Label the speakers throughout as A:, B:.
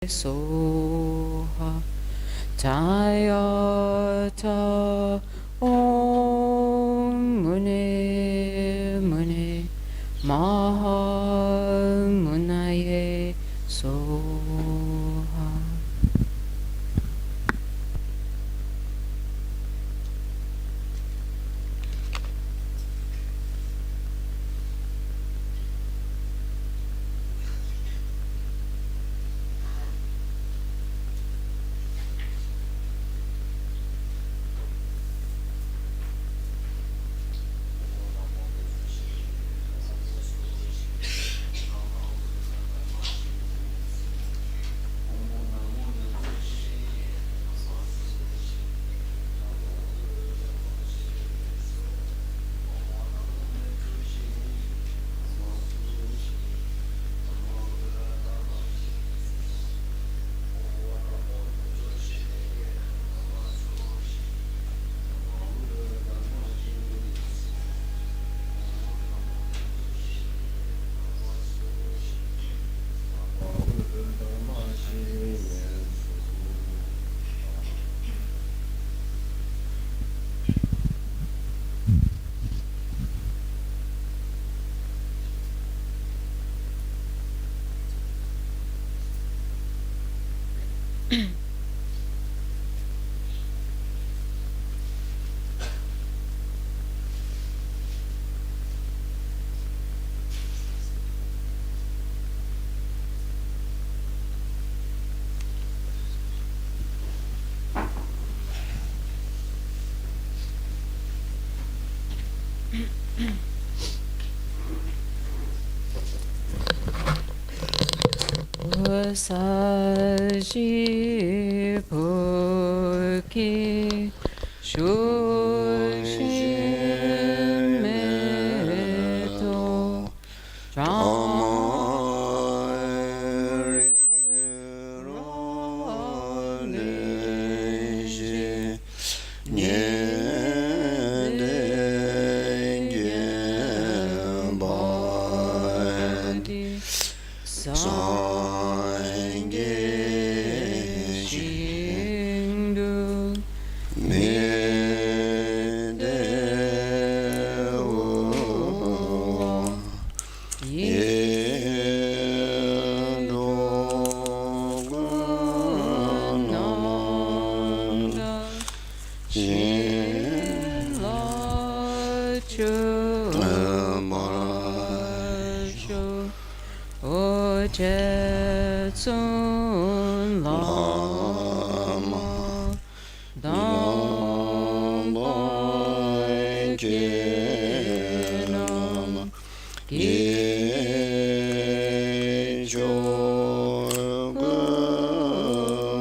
A: Soha Tayata Om Mune Mune Maha Munaye Soha. Saji Purki Shushin Meto Chamari Roneji Nyedenge Badi Tsun Lama Damba Kenama Gejo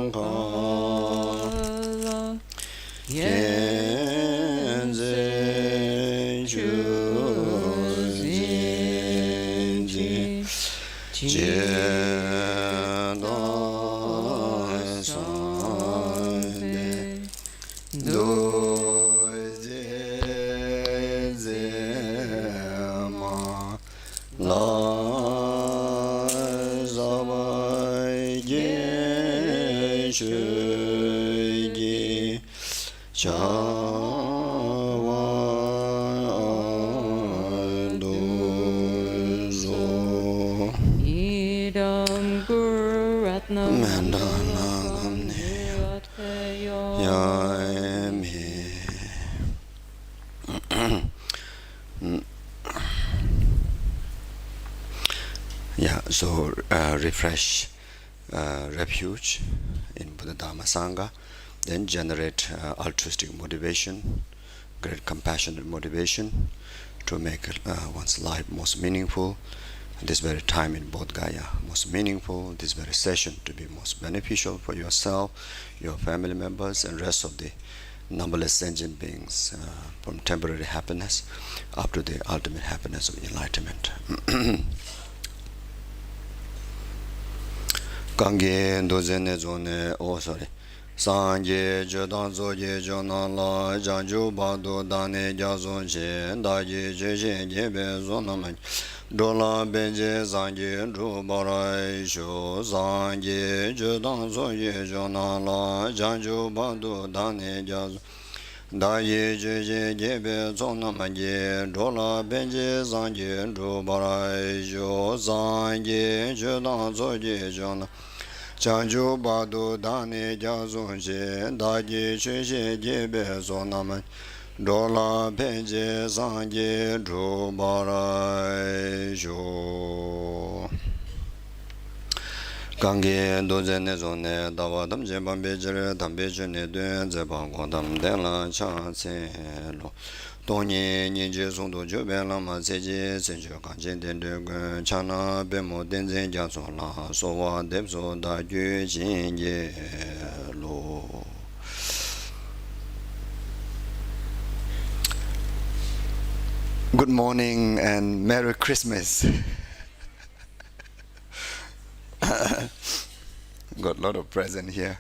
A: Gungkala Yenze Juzinji So refresh refuge in Buddha Dhamma Sangha, then generate altruistic motivation, great compassionate motivation to make one's life most meaningful. This very time in Bodh Gaya most meaningful, this very session to be most beneficial for yourself, your family members, and rest of the numberless sentient beings, from temporary happiness up to the ultimate happiness of enlightenment. Kange dozene zone sorry. Sanje jodan zoje jonan la janju bado dane jazon che daje jeje jebe zonaman Dola benje zangye rubarai sho zangye judan soye jona la janju bandu dane jazu da ye je gebe zona manje dola benje zangye rubarai sho zangye judan soye jona janju bandu dane jazu je da ye je gebe zona manje Dola penje sanje drubarai jo Gange doze ne zone dawa dam je bambe jere dambe jene duen ze bang dam de la cha se lo Donye nye je song do jo be la ma se je se jo kan jen den de gun cha na be mo den zen ja so la so wa de so da ju jin ye lo Good morning and Merry Christmas. Got a lot of present here.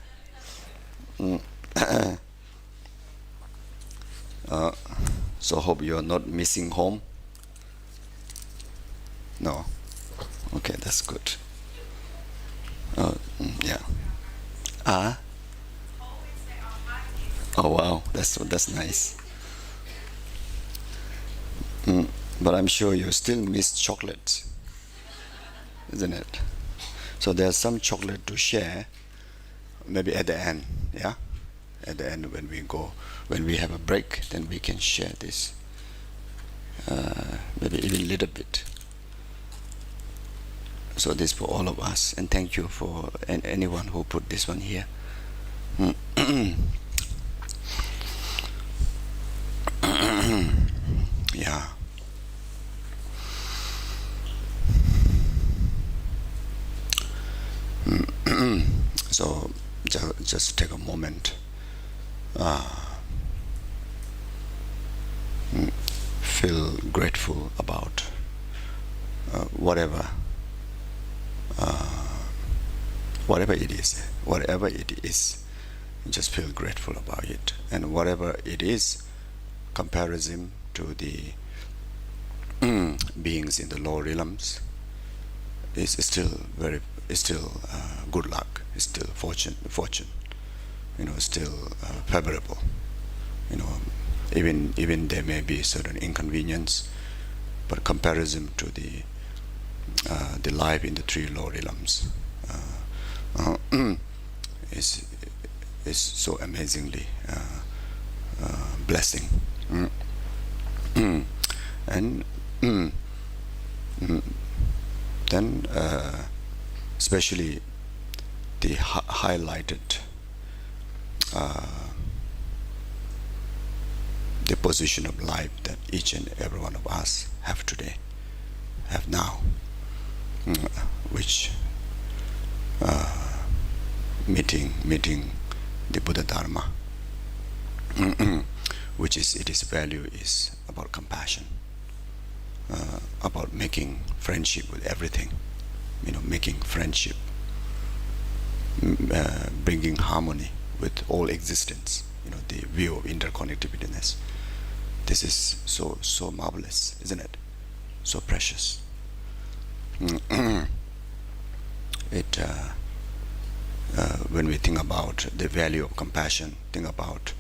A: So hope you are not missing home. No. Okay, that's good. Yeah. Oh wow, that's nice. But I'm sure you still miss chocolate, isn't it? So there's some chocolate to share, maybe at the end, yeah? At the end when we have a break, then we can share this, maybe even a little bit. So this for all of us, and thank you for anyone who put this one here. Yeah. So just take a moment, feel grateful about whatever it is, just feel grateful about it, and whatever it is, comparison to the beings in the lower realms is still good luck, is still fortune, still favorable. Even there may be certain inconvenience, but comparison to the life in the three lower realms is so amazingly blessing. And then especially the highlighted the position of life that each and every one of us have today, have now, which meeting the Buddha Dharma, which is its value is about compassion, about making friendship with everything, making friendship, bringing harmony with all existence, the view of interconnectedness. This is so marvelous, isn't it? So precious. When we think about the value of compassion, think about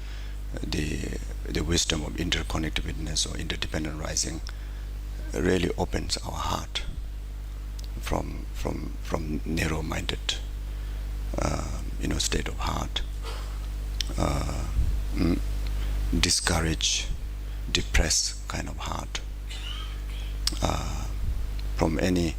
A: the wisdom of interconnectedness or interdependent rising, really opens our heart from narrow-minded state of heart, discouraged, depressed kind of heart, from any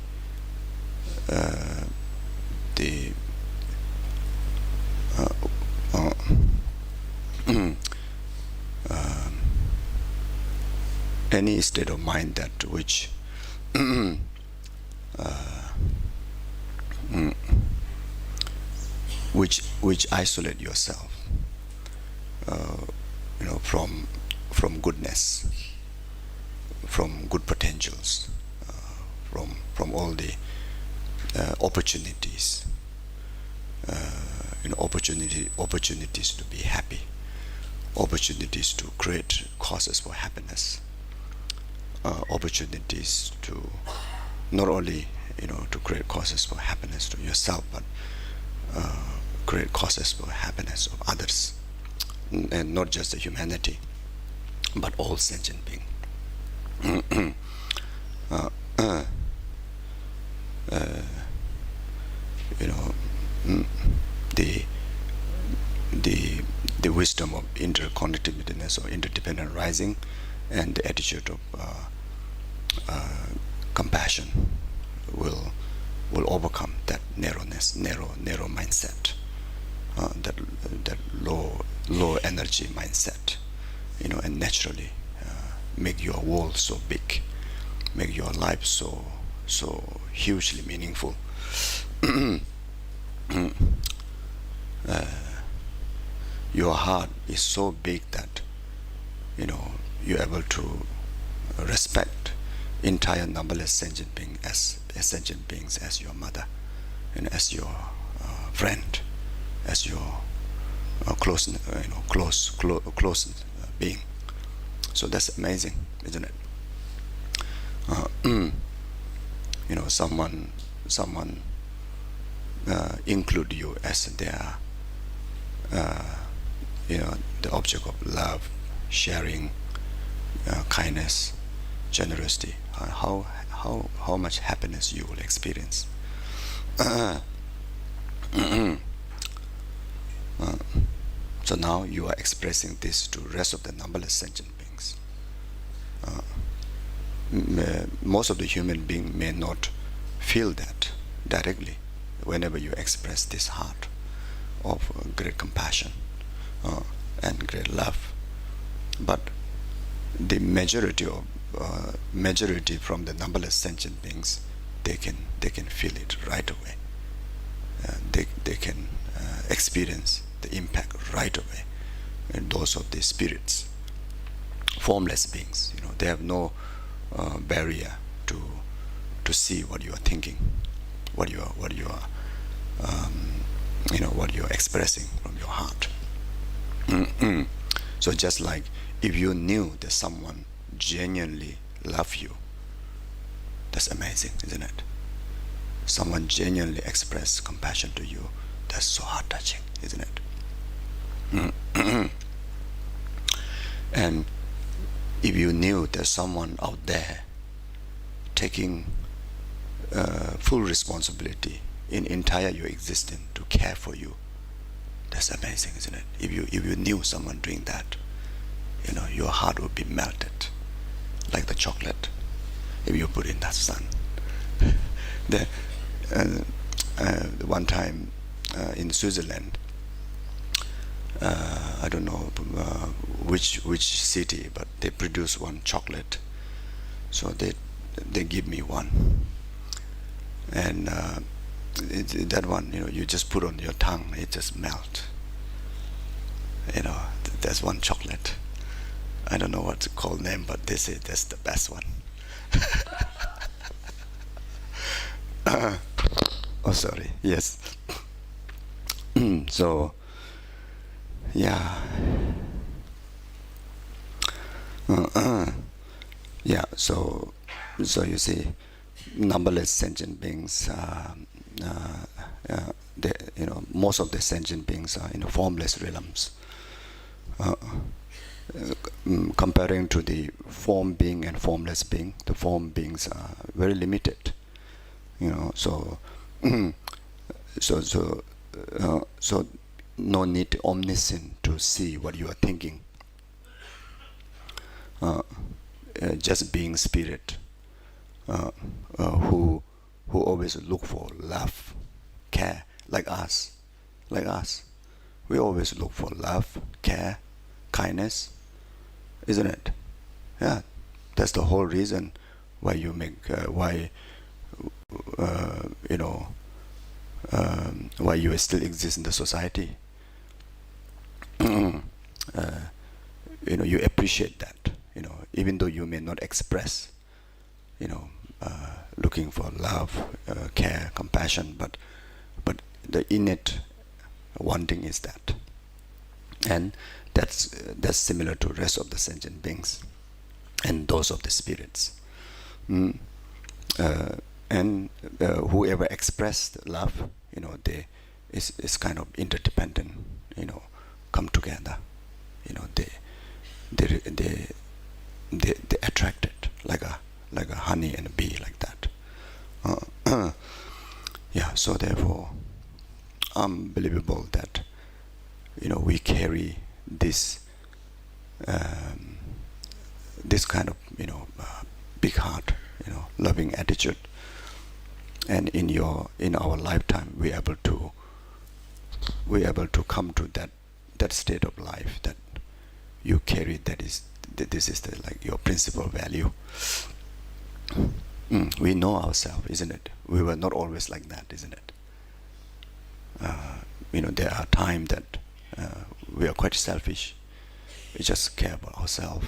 A: any state of mind that which which isolate yourself from goodness, from good potentials, from all the opportunities, opportunities to be happy, opportunities to create causes for happiness, opportunities to not only to create causes for happiness to yourself, but create causes for happiness of others, and not just the humanity, but all sentient beings. uh, uh, the the wisdom of interconnectedness or interdependent rising, and the attitude of compassion will overcome that narrowness, narrow mindset, that low energy mindset, and naturally make your world so big, make your life so hugely meaningful. Your heart is so big that you're able to respect entire numberless sentient beings as your mother, and as your friend, as your close being. So that's amazing, isn't it? Someone include you as their the object of love, sharing, kindness, generosity. How much happiness you will experience. So now you are expressing this to rest of the numberless sentient beings. Most of the human beings may not feel that directly whenever you express this heart of great compassion and great love, but the majority from the numberless sentient beings, they can feel it right away. They can experience the impact right away. And those of the spirits, formless beings, they have no barrier to see what you are thinking, what you are what you're expressing from your heart. So just like if you knew that someone genuinely loves you, that's amazing, isn't it? Someone genuinely express compassion to you, that's so heart-touching, isn't it? And if you knew there's someone out there taking full responsibility in entire your existence to care for you, that's amazing, isn't it? If you knew someone doing that, your heart would be melted like the chocolate if you put in that sun. The one time in Switzerland, I don't know which city, but they produce one chocolate, so they give me one, and that one, you just put on your tongue, it just melt. That's one chocolate. I don't know what to call name, but they say that's the best one. Oh, sorry. Yes. So, yeah. Yeah. So you see, numberless sentient beings. Most of the sentient beings are in formless realms. Comparing to the form being and formless being, the form beings are very limited. So no need omniscient to see what you are thinking. Just being spirit, who always look for love, care, like us. We always look for love, care, kindness, isn't it? Yeah, that's the whole reason why you make why you still exist in the society. You appreciate that, even though you may not express, looking for love, care, compassion, but the innate wanting is that, and that's similar to rest of the sentient beings and those of the spirits. and whoever expressed love, they is kind of interdependent, come together, they they they attract it like a honey and a bee, like that. Yeah, so therefore unbelievable that we carry this this kind of big heart, loving attitude, and in our lifetime we're able to come to that state of life that you carry, that this is like your principal value. We know ourselves, isn't it? We were not always like that, isn't it? There are times that we are quite selfish. We just care about ourselves.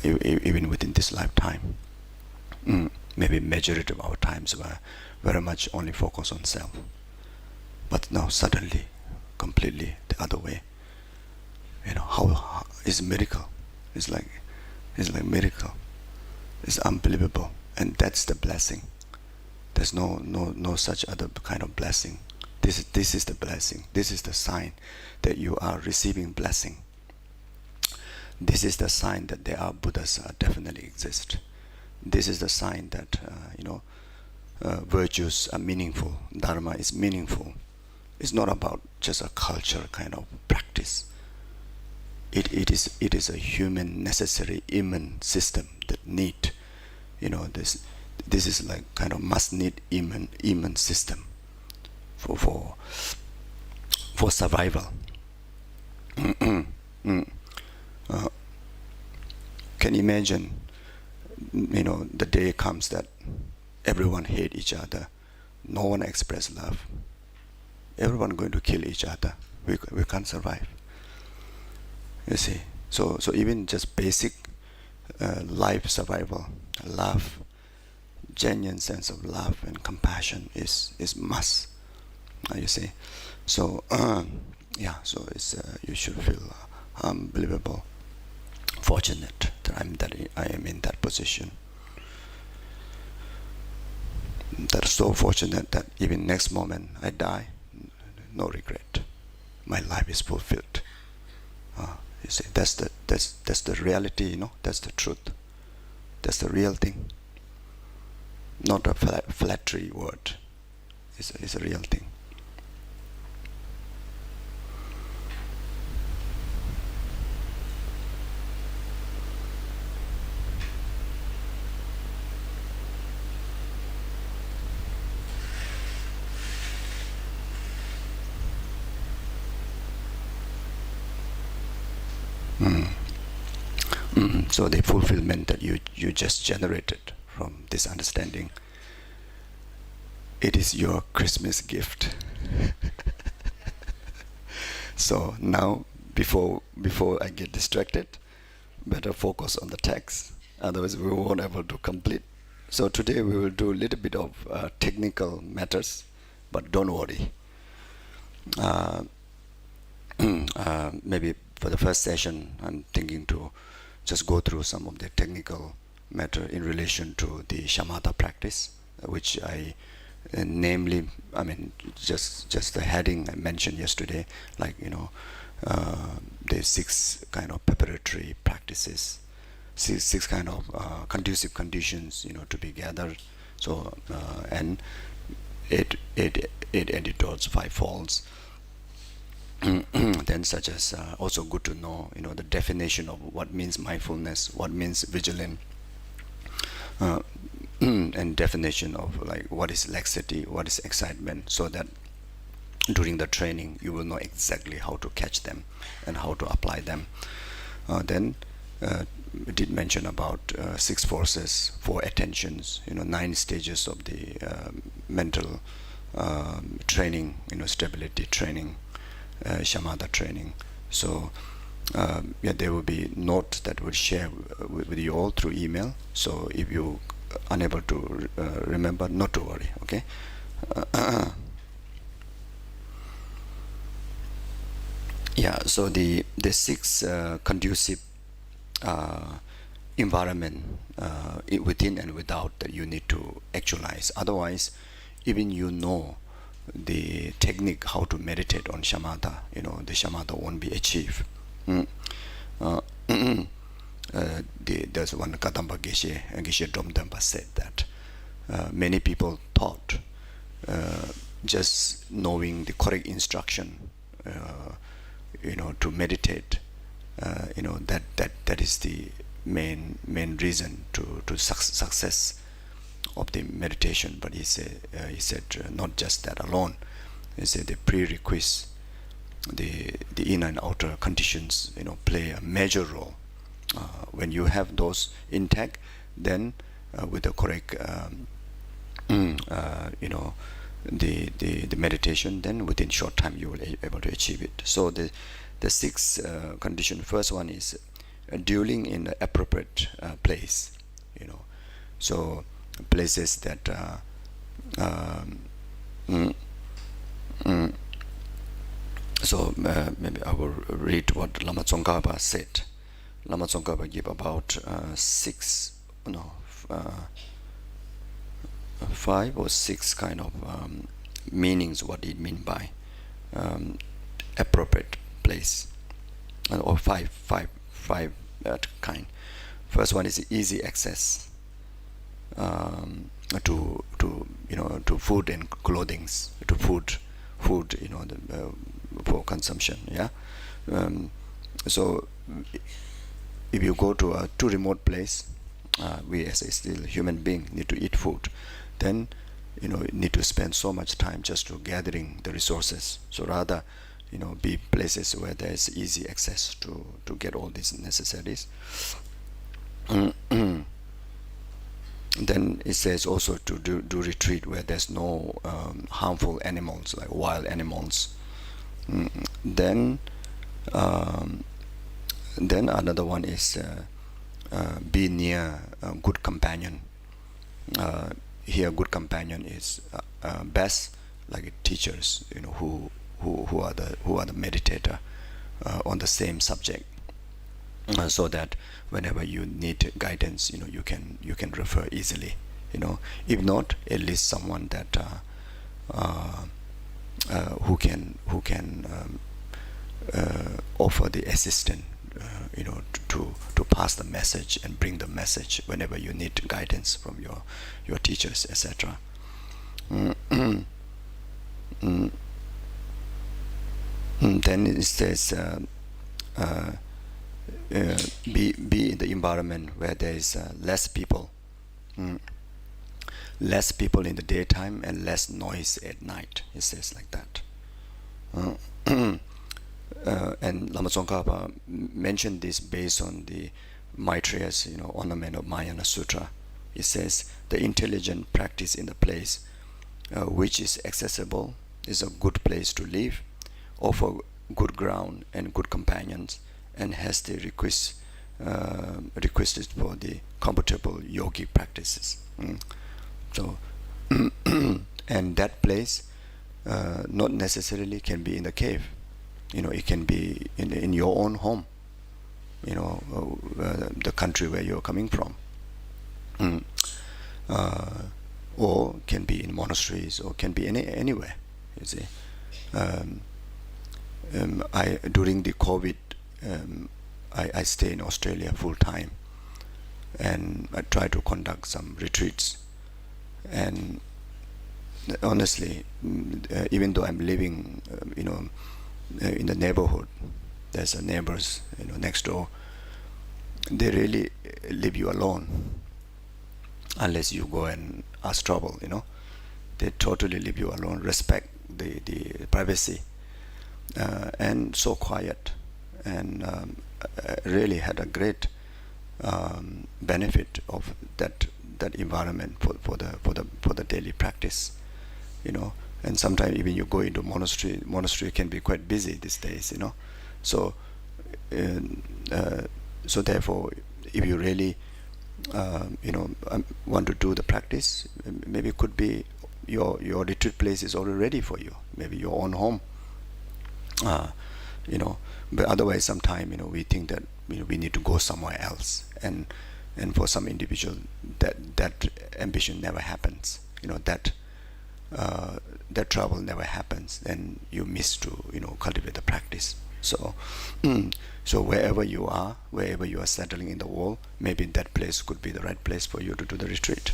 A: Even within this lifetime, maybe majority of our times were very much only focused on self. But now suddenly, completely the other way. How is miracle? It's like miracle. It's unbelievable, and that's the blessing. There's no such other kind of blessing. This is the blessing. This is the sign that you are receiving blessing. This is the sign that there are Buddhas definitely exist. This is the sign that virtues are meaningful. Dharma is meaningful. It's not about just a culture kind of practice. It is a human necessary immune system that need, this is like kind of must need immune system for survival. Can you imagine, the day comes that everyone hate each other, no one express love, everyone going to kill each other. We can't survive. You see, so even just basic life survival, love, genuine sense of love and compassion is must. You see, so yeah, so it's you should feel unbelievable fortunate that I am in that position. That is so fortunate that even next moment I die, no regret. My life is fulfilled. You see, that's the reality. That's the truth. That's the real thing. Not a flattery word. It's a real thing. So the fulfillment that you just generated from this understanding, it is your Christmas gift. So now, before I get distracted, better focus on the text. Otherwise, we won't able to complete. So today we will do a little bit of technical matters, but don't worry. Maybe for the first session, I'm thinking to just go through some of the technical matter in relation to the shamatha practice, which namely, just the heading I mentioned yesterday, like the 6 kind of preparatory practices, six kind of conducive conditions, to be gathered. So and eight editors, 5 folds. Then such as also good to know, the definition of what means mindfulness, what means vigilant, and definition of like what is laxity, what is excitement, so that during the training you will know exactly how to catch them and how to apply them. Then we did mention about 6 forces, 4 attentions, 9 stages of the mental training, stability training, shamatha training. So there will be notes that we'll share with you all through email. So if you unable to remember, not to worry. Okay. Yeah. So the 6 conducive environment within and without that you need to actualize. Otherwise, even you know the technique how to meditate on shamatha, the shamatha won't be achieved. Mm. Uh, there's one Kadampa Geshe Tenzin said that many people thought just knowing the correct instruction, to meditate, that is the main reason to success of the meditation. But he said not just that alone. He said the prerequisites, the inner and outer conditions, play a major role. When you have those intact, then with the correct the meditation, then within short time you will able to achieve it. So the six condition. First one is dwelling in the appropriate place. So places that maybe I will read what Lama Tsongkhapa said. Lama Tsongkhapa gave about five or six kind of meanings what it mean by appropriate place, or five that kind. First one is easy access to food and clothing, to food for consumption. So if you go to a too remote place, we as a still human being need to eat food, then need to spend so much time just to gathering the resources. So rather be places where there is easy access to get all these necessities. Then it says also to do retreat where there's no harmful animals, like wild animals. Then another one is be near a good companion. Here good companion is best like teachers, who are the meditator on the same subject, so that whenever you need guidance, you can refer easily. If not, at least someone that who can offer the assistance, to pass the message and bring the message whenever you need guidance from your teachers, etc. Then it says be in the environment where there is less people, less people in the daytime and less noise at night. It says like that. And Lama Tsongkhapa mentioned this based on the Maitreya's Ornament of Mahayana Sutra. It says the intelligent practice in the place which is accessible is a good place to live, offer good ground and good companions, and has the requested for the comfortable yogi practices. So and that place not necessarily can be in the cave. It can be in your own home, the country where you're coming from, or can be in monasteries, or can be anywhere. You see, during the COVID, I stay in Australia full time, and I try to conduct some retreats. And honestly, even though I'm living, in the neighborhood, there's a neighbors, next door. They really leave you alone unless you go and ask trouble. They totally leave you alone. Respect the privacy, and so quiet, and really had a great benefit of that environment for the daily practice. And sometimes even you go into monastery can be quite busy these days. So so therefore, if you really want to do the practice, maybe it could be your retreat place is already ready for you, maybe your own home. But otherwise sometimes we think that we need to go somewhere else, and And for some individual, that ambition never happens. That travel never happens. Then you miss to cultivate the practice. So, so wherever you are settling in the world, maybe that place could be the right place for you to do the retreat.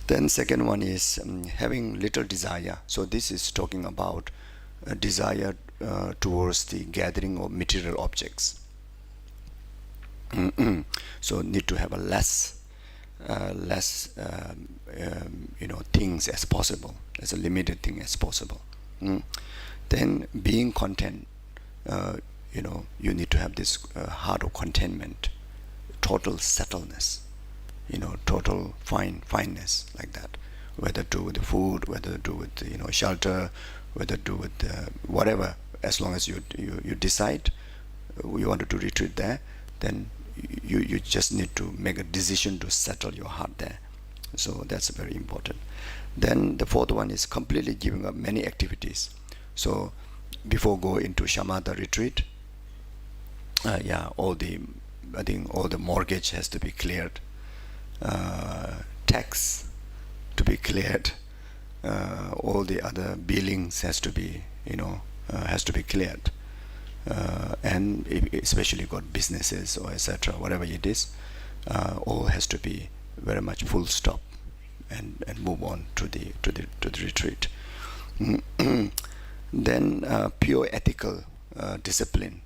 A: Then second one is having little desire. So this is talking about a desire towards the gathering of material objects. So need to have a less things as possible, as a limited thing as possible. Then being content, you need to have this heart of contentment, total settledness, total fineness, like that. Whether to do with the food, whether to do with shelter, whether to do with whatever. As long as you decide you want to retreat there, then you just need to make a decision to settle your heart there. So that's very important. Then the fourth one is completely giving up many activities. So before go into shamatha retreat, all the mortgage has to be cleared, tax to be cleared, all the other billings has to be cleared, and especially got businesses or etc. whatever it is, all has to be very much full stop, and move on to the retreat. Then pure ethical discipline.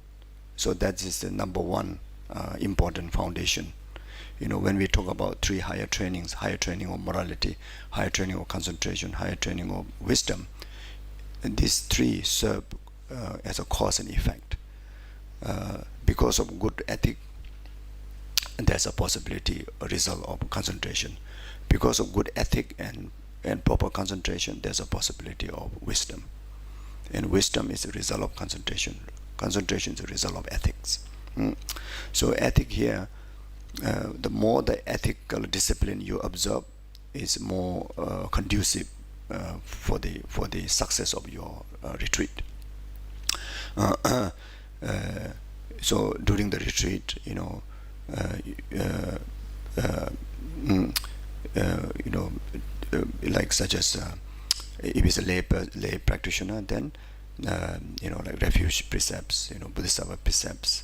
A: So that is the number one important foundation. When we talk about three higher trainings, higher training of morality, higher training of concentration, higher training of wisdom, and these three serve as a cause and effect. Because of good ethic, there's a possibility, a result of concentration. Because of good ethic and proper concentration, there's a possibility of wisdom. And wisdom is a result of concentration. Concentration is a result of ethics. So ethic here, the more the ethical discipline you observe, is more conducive for the success of your retreat. So during the retreat, like such as if it's a lay practitioner, then like refuge precepts, Bodhisattva precepts,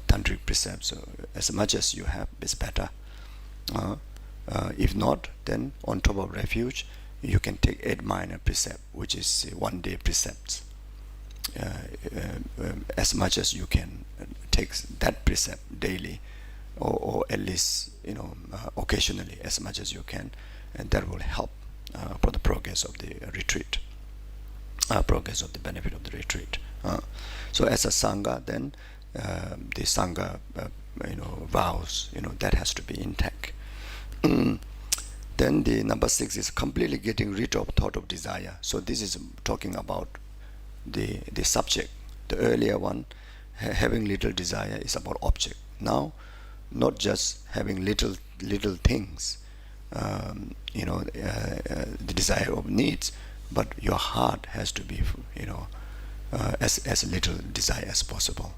A: tantric precepts. So as much as you have is better. If not, then on top of refuge, you can take 8 minor precept, which is 1 day precepts. As much as you can take that precept daily, or at least occasionally, as much as you can, and that will help for the progress of the retreat, progress of the benefit of the retreat. So as a sangha, then the sangha vows, that has to be intact. Then the number 6 is completely getting rid of thought of desire. So this is talking about the subject. The earlier one, having little desire, is about object. Now, not just having little things, the desire of needs, but your heart has to be, as little desire as possible.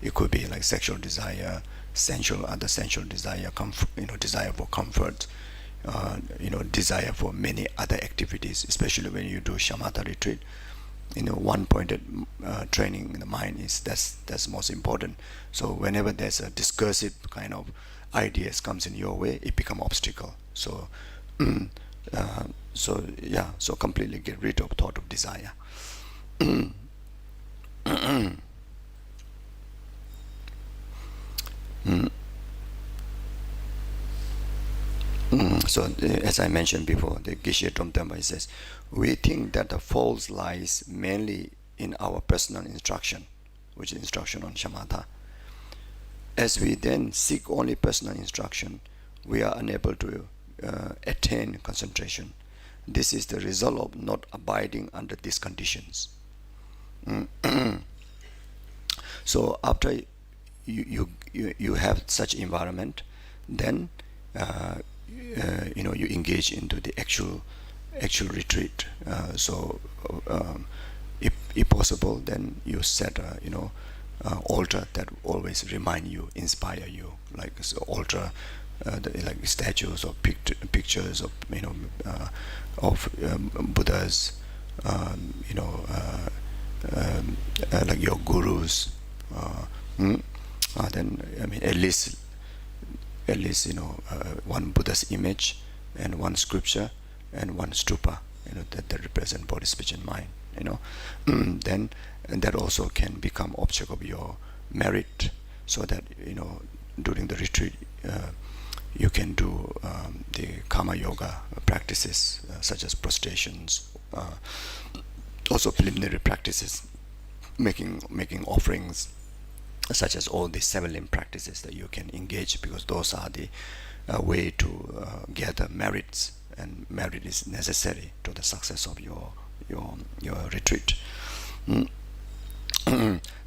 A: It could be like sexual desire, other sensual desire, desire for comfort, desire for many other activities, especially when you do shamatha retreat. One-pointed training in the mind that's most important. So whenever there's a discursive kind of ideas comes in your way, it becomes obstacle. So, so completely get rid of thought of desire. So as I mentioned before, the Geshe Tenzin says, we think that the fault lies mainly in our personal instruction, which is instruction on shamatha. As we then seek only personal instruction, we are unable to attain concentration. This is the result of not abiding under these conditions. So after you have such environment, then you engage into the actual retreat. So if possible, then you set altar that always remind you, inspire you, like so altar, like statues or pictures of Buddhas, like your gurus. Then I mean at least one Buddha's image and one scripture and one stupa, that represent body, speech, and mind. Then and that also can become object of your merit, so that during the retreat you can do the karma yoga practices, such as prostrations, also preliminary practices, making offerings, such as all the seven limb practices that you can engage, because those are the way to gather merits, and merit is necessary to the success of your retreat.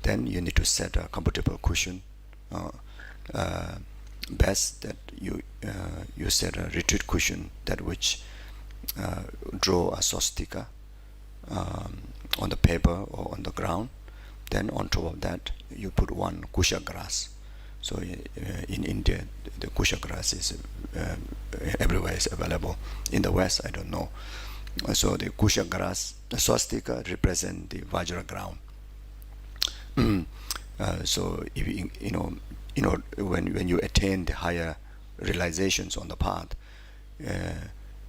A: Then you need to set a comfortable cushion. Best that you set a retreat cushion that which draw a swastika on the paper or on the ground. Then on top of that you put one kusha grass. So in India the kusha grass is everywhere is available. In the West I don't know. So the kusha grass, the swastika represent the vajra ground. So if when you attain the higher realizations on the path,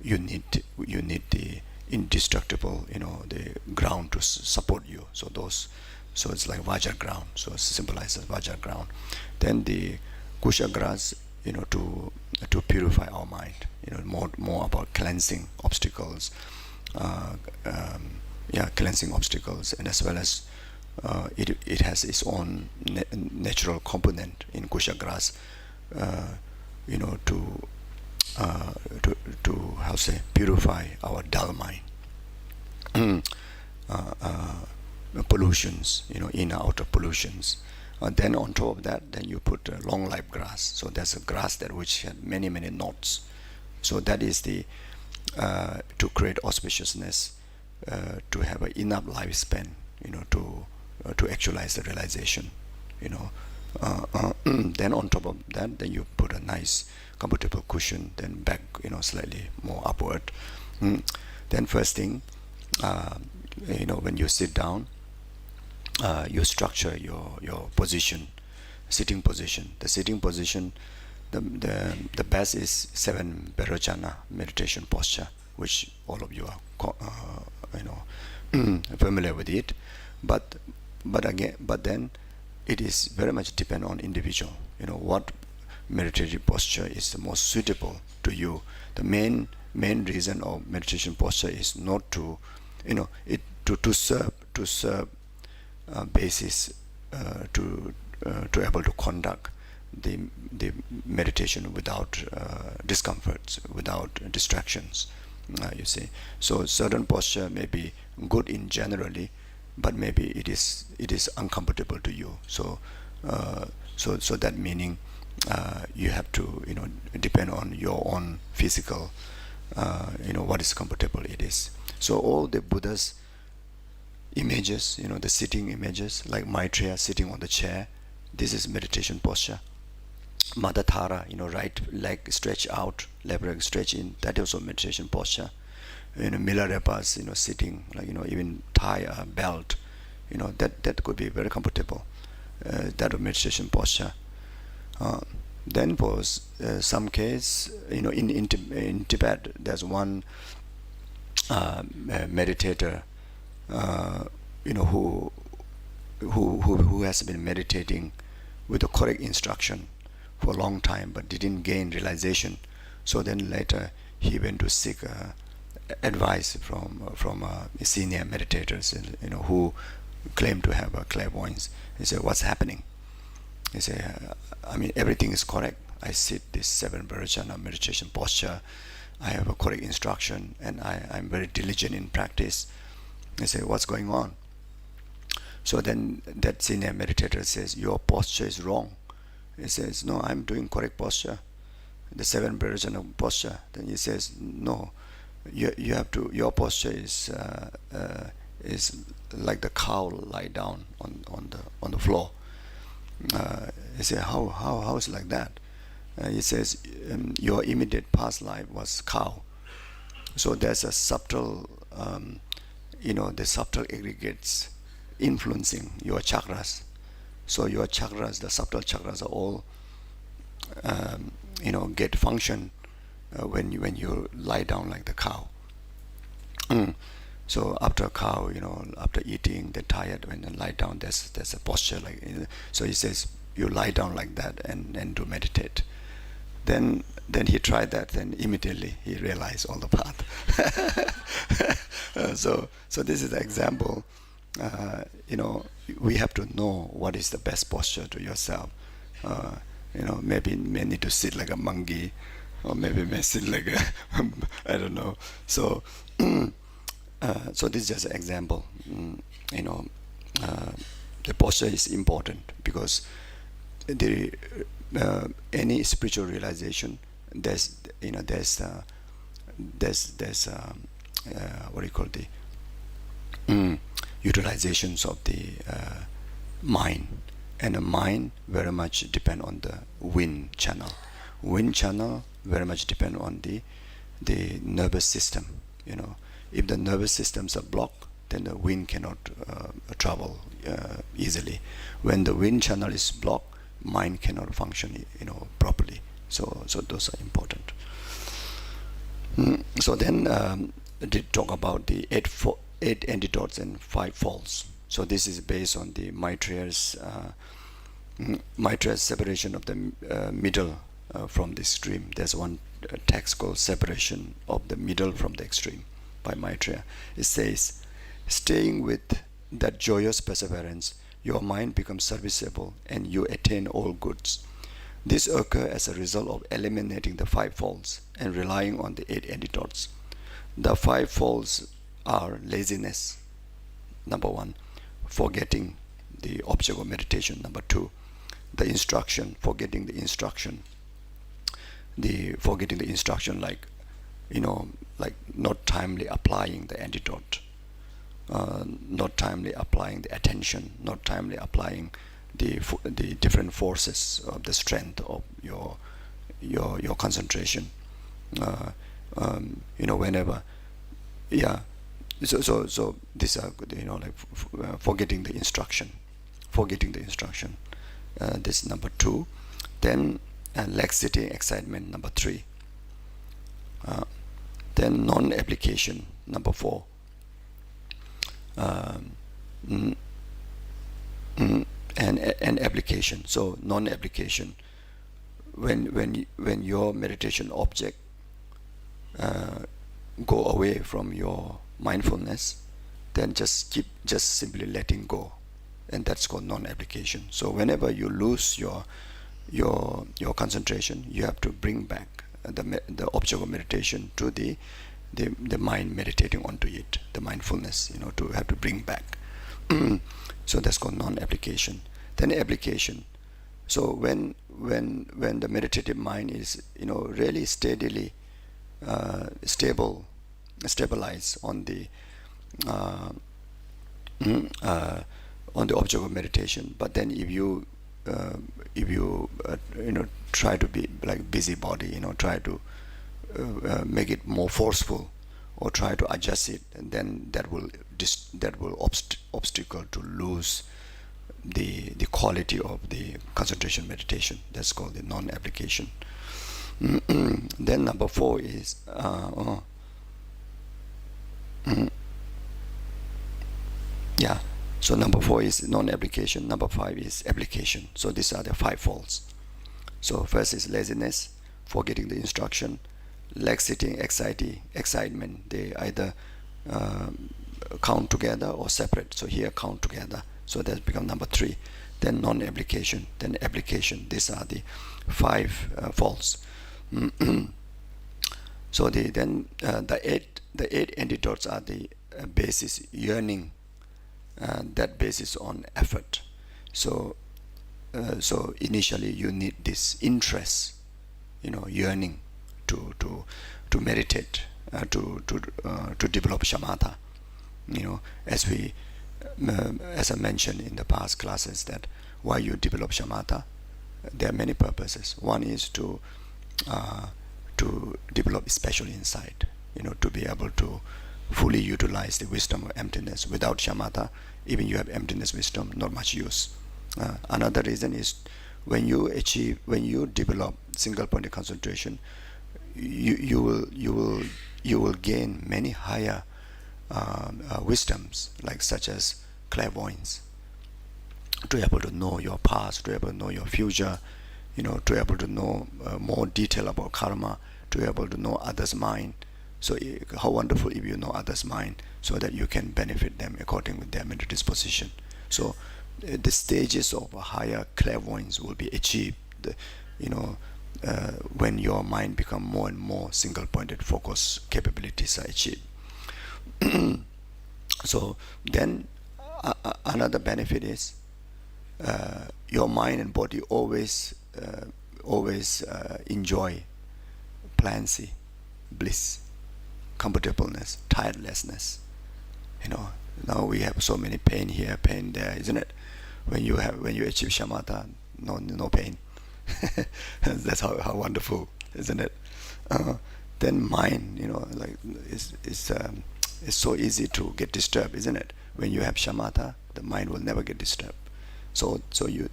A: you need the indestructible, the ground to support you. So it's like vajra ground. So it symbolizes vajra ground. Then the kusha grass, to purify our mind. More about cleansing obstacles. Cleansing obstacles, and as well as it has its own natural component in kusha grass, to how say purify our dull mind, pollutions, inner outer pollutions. Then on top of that, then you put long life grass. So that's a grass that which had many knots. So that is the to create auspiciousness, to have an enough lifespan, to actualize the realization. Then on top of that, then you put a nice comfortable cushion, then back slightly more upward. Then first thing, when you sit down, you structure your position, sitting position. The sitting position, the best is 7 Berojana meditation posture, which all of you are familiar with it. But then it is very much depend on individual. What meditative posture is the most suitable to you. The main reason of meditation posture is not to to serve basis to able to conduct the meditation without discomforts, without distractions. You see, so certain posture may be good in generally, but maybe it is uncomfortable to you. So that meaning you have to depend on your own physical, what is comfortable it is. So all the Buddha's images, the sitting images, like Maitreya sitting on the chair, this is meditation posture. Madhatara, right leg stretch out, left leg stretch in, that is also meditation posture. Milarepas, sitting, like, even tie a belt, that could be very comfortable. That meditation posture. Then for some case, in Tibet, there's one meditator, who has been meditating with the correct instruction for a long time, but didn't gain realization. So then later he went to seek advice from senior meditators, who claim to have a clairvoyance. He said, "What's happening?" He said, "I mean, everything is correct. I sit this 7 Virajana meditation posture. I have a correct instruction, and I'm very diligent in practice." He said, "What's going on?" So then that senior meditator says, "Your posture is wrong." He says, "No, I'm doing correct posture, the 7 Virajana posture." Then he says, "No, you have to. Your posture is like the cow lie down on the floor. He said, how is like that? He says, your immediate past life was cow. So there's a subtle, the subtle aggregates influencing your chakras. So your chakras, the subtle chakras, are all, get function when you lie down like the cow. So after a cow, after eating, they're tired. When they lie down, there's a posture like. So he says, you lie down like that and do meditate. Then he tried that. Then immediately he realized all the path. So this is the example. We have to know what is the best posture to yourself. Maybe may need to sit like a monkey, or maybe may sit like a I don't know. So this is just an example. The posture is important because the any spiritual realization, there's what do you call the utilizations of the mind, and the mind very much depend on the wind channel. Wind channel very much depend on the nervous system. If the nervous systems are blocked, then the wind cannot travel easily. When the wind channel is blocked, mind cannot function properly. So those are important. So then did talk about the eight antidotes and 5 faults. So this is based on the Maitreya's separation of the middle from the extreme. There's one text called Separation of the Middle from the Extreme by Maitreya. It says, staying with that joyous perseverance, your mind becomes serviceable and you attain all goods. This occurs as a result of eliminating the 5 faults and relying on the 8 antidotes. The 5 faults are laziness, number 1, forgetting the object of meditation, number 2, the instruction, forgetting the instruction, like not timely applying the antidote, not timely applying the attention, not timely applying the different forces of the strength of your concentration. Whenever, yeah. So these are forgetting the instruction. This is number 2. Then laxity, excitement, number 3. Then non-application, number 4. And application. So non-application, when your meditation object go away from your mindfulness, then just simply letting go, and that's called non-application. So whenever you lose your concentration, you have to bring back the object of meditation to the mind meditating onto it, the mindfulness, to have to bring back. So that's called non-application. Then application. So when the meditative mind is really steadily stabilized on the object of meditation, but then if you try to be like busybody, try to make it more forceful, or try to adjust it, and then that will obstacle to lose the quality of the concentration meditation. That's called the non-application. Then number 4 is so number 4 is non-application, number 5 is application. So these are the 5 faults. So first is laziness, forgetting the instruction, laxity, excitement. They either count together or separate. So here count together. So that's become number 3. Then non-application, then application. These are the 5 faults. So the 8 antidotes are the basis, yearning, that basis on effort. So initially you need this interest, yearning to meditate, to develop shamatha. As I mentioned in the past classes, that why you develop shamatha. There are many purposes. One is to develop special insight, to be able to fully utilize the wisdom of emptiness. Without shamatha, even you have emptiness wisdom, not much use. Another reason is when you develop single pointed concentration, you will gain many higher wisdoms, like such as clairvoyance, to be able to know your past, to be able to know your future, to be able to know more detail about karma, to be able to know others' mind. So how wonderful if you know others' mind, so that you can benefit them according with their mental disposition. So the stages of higher clairvoyance will be achieved, when your mind become more and more single-pointed focus capabilities are achieved. So then another benefit is your mind and body always enjoy pliancy, bliss, comfortableness, tirelessness. Now we have so many pain here, pain there, isn't it? When you achieve shamatha, no pain. That's how wonderful, isn't it? Then mind, it's so easy to get disturbed, isn't it? When you have shamatha, the mind will never get disturbed. So you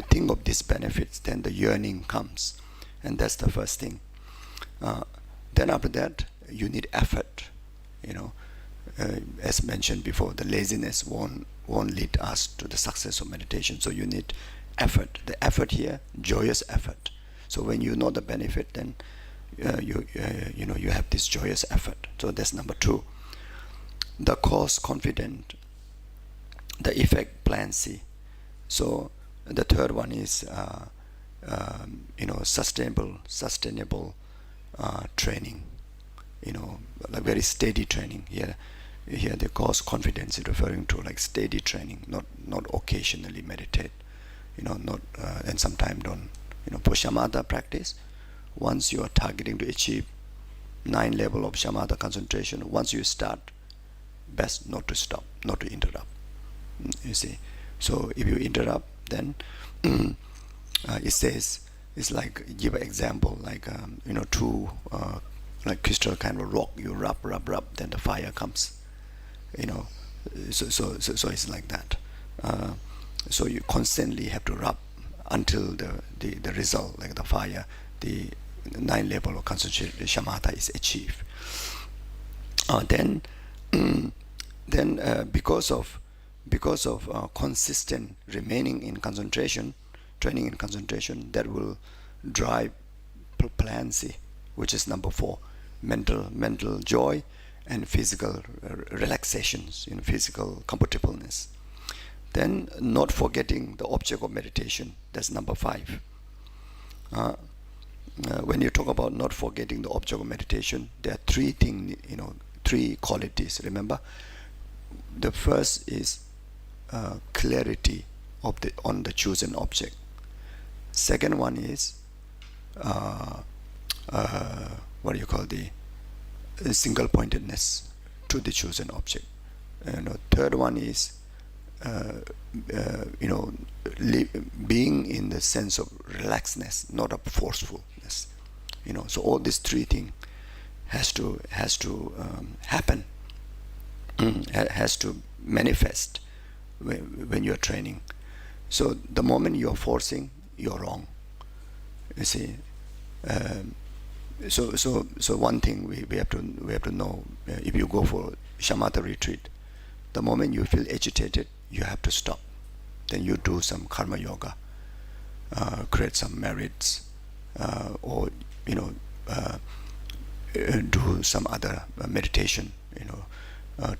A: think of these benefits, then the yearning comes, and that's the first thing. Then after that, you need effort. As mentioned before, the laziness won't lead us to the success of meditation. So you need effort. The effort here, joyous effort. So when you know the benefit, then you have this joyous effort. So that's number 2. The cause confident, the effect pliancy. So the third one is sustainable training. Like very steady training. Here the cause confidence is referring to like steady training, not occasionally meditate. And sometimes don't. For shamatha practice, once you are targeting to achieve 9 level of shamatha concentration, once you start, best not to stop, not to interrupt. You see. So if you interrupt, then it says, it's like, give an example, like two like crystal kind of rock, you rub, then the fire comes. So it's like that. So you constantly have to rub until the result, like the fire, the 9 level of concentration shamatha is achieved. Then because of consistent remaining in concentration, training in concentration, that will drive pliancy, which is number 4, mental joy and physical relaxations, physical comfortableness. Then not forgetting the object of meditation, that's number 5. When you talk about not forgetting the object of meditation, there are 3 things, 3 qualities. Remember, the first is clarity on the chosen object. Second one is what do you call the single pointedness to the chosen object. Third one is being in the sense of relaxedness, not of forcefulness. So all these 3 things has to happen, has to manifest when you're training. So the moment you're forcing, you're wrong. You see. So one thing we have to know, if you go for shamatha retreat, the moment you feel agitated, you have to stop. Then you do some karma yoga, create some merits, or do some other meditation,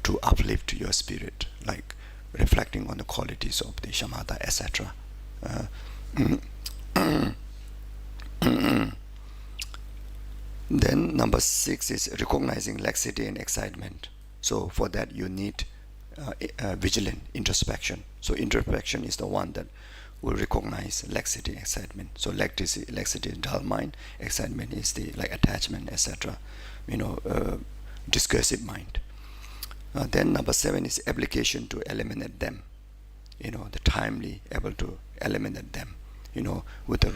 A: to uplift your spirit, like reflecting on the qualities of the shamatha, etc. Then number 6 is recognizing laxity and excitement. So for that you need vigilant introspection. So introspection is the one that will recognize laxity, excitement. So laxity is dull mind, excitement is the like attachment, etc. Discursive mind. Then number 7 is application to eliminate them. The timely able to eliminate them, with the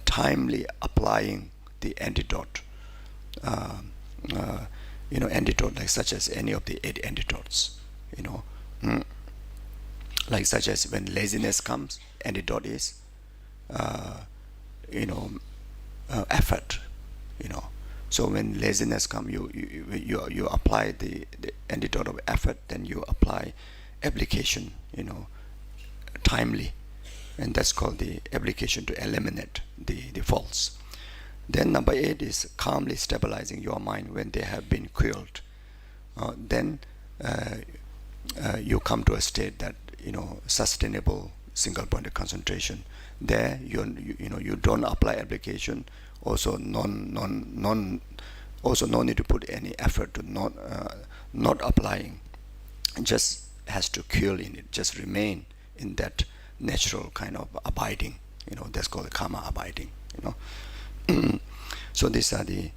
A: timely applying the antidote, antidote like such as any of the 8 antidotes, mm. Like such as when laziness comes, antidote is, effort, So when laziness comes, you apply the antidote of effort, then you apply application, timely, and that's called the application to eliminate the faults. Then number 8 is calmly stabilizing your mind when they have been quelled. Then you come to a state that sustainable single pointed concentration. There you don't apply application. Also also no need to put any effort to not applying. Just has to quell in it. Just remain in that natural kind of abiding. That's called karma abiding. So these are the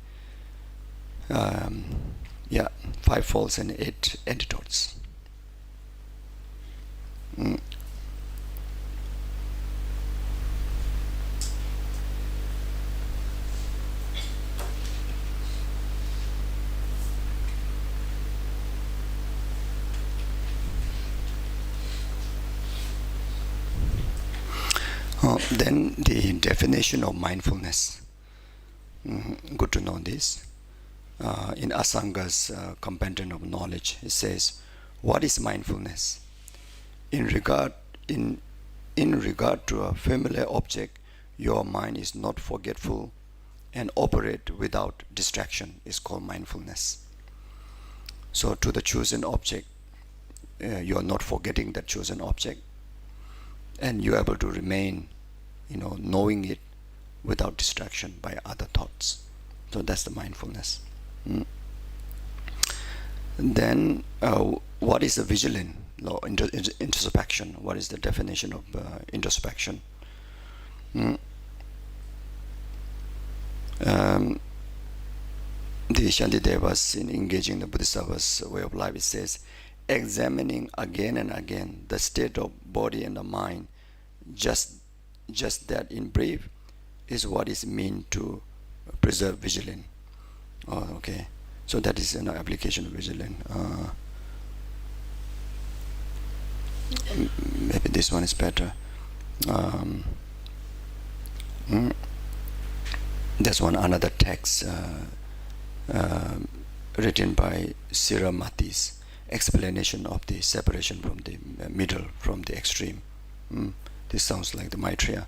A: 5 faults and 8 antidotes. Then the definition of mindfulness. Good to know this. In Asanga's Compendium of Knowledge, it says, "What is mindfulness? In regard to a familiar object, your mind is not forgetful and operate without distraction is called mindfulness." So to the chosen object, you are not forgetting that chosen object, and you are able to remain, knowing it without distraction by other thoughts. So that's the mindfulness. Then what is the vigilant law, introspection? What is the definition of introspection? The Shantidevas, in engaging the Bodhisattva's way of life, it says, examining again and again the state of body and the mind, just that in brief is what is meant to preserve vigilance. Oh, okay. So that is an application of vigilance. Maybe this one is better. There's another text written by Siramatis, explanation of the separation from the middle, from the extreme. This sounds like the Maitreya.